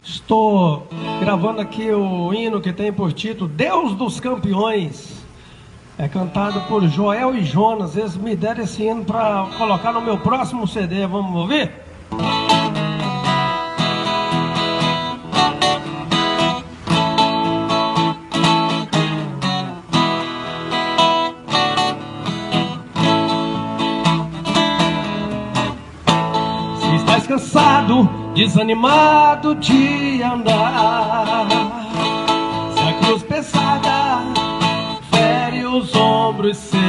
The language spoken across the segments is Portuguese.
Estou gravando aqui o hino que tem por título Deus dos Campeões. É cantado por Joel e Jonas. Eles me deram esse hino para colocar no meu próximo CD. Vamos ouvir? Se estás cansado, desanimado de andar, se a cruz pesada fere os ombros seus,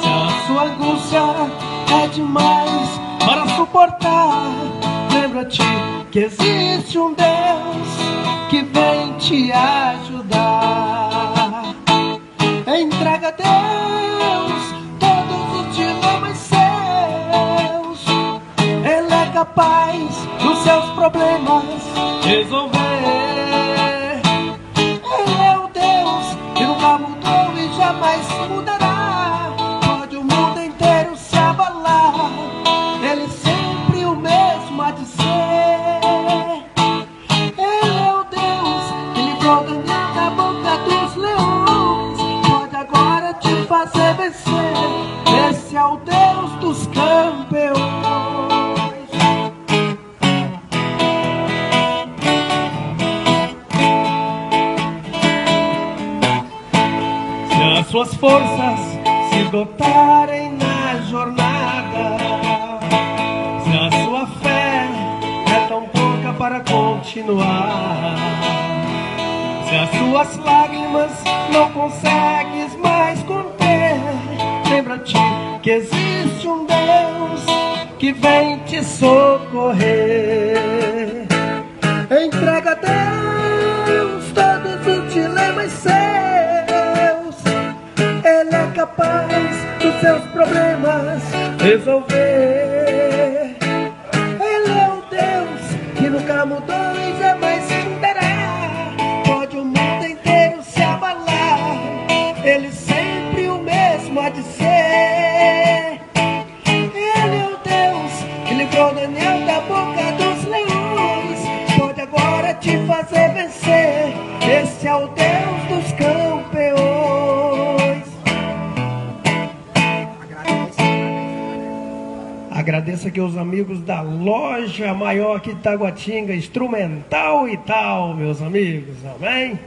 se a sua angústia é demais para suportar, lembra-te que existe um Deus que vem te ajudar. Entrega a Deus todos os dilemas seus. Ele é capaz dos seus problemas resolver. Ele é o Deus que nunca mudou e jamais mudará. Pode o mundo inteiro se abalar, Ele sempre o mesmo há de ser. Ele é o Deus que livrou Daniel da boca dos leões, pode agora te fazer vencer. Esse é o Deus dos campeões. As suas forças se esgotarem na jornada, se a sua fé é tão pouca para continuar, se as suas lágrimas não consegues mais conter, lembra-te que existe um Deus que vem te socorrer. Entrega a Deus todos os dilemas seus. Ele é capaz dos seus problemas resolver. Ele é o Deus que nunca mudou e jamais mudará. Pode o mundo inteiro se abalar, Ele sempre o mesmo há de ser. Ele é o Deus que livrou Daniel da boca dos leões, pode agora te fazer vencer. Esse é o Deus dos campeões. Agradeço aqui aos amigos da loja maior aqui de Taguatinga, Instrumental e Tal, meus amigos, amém?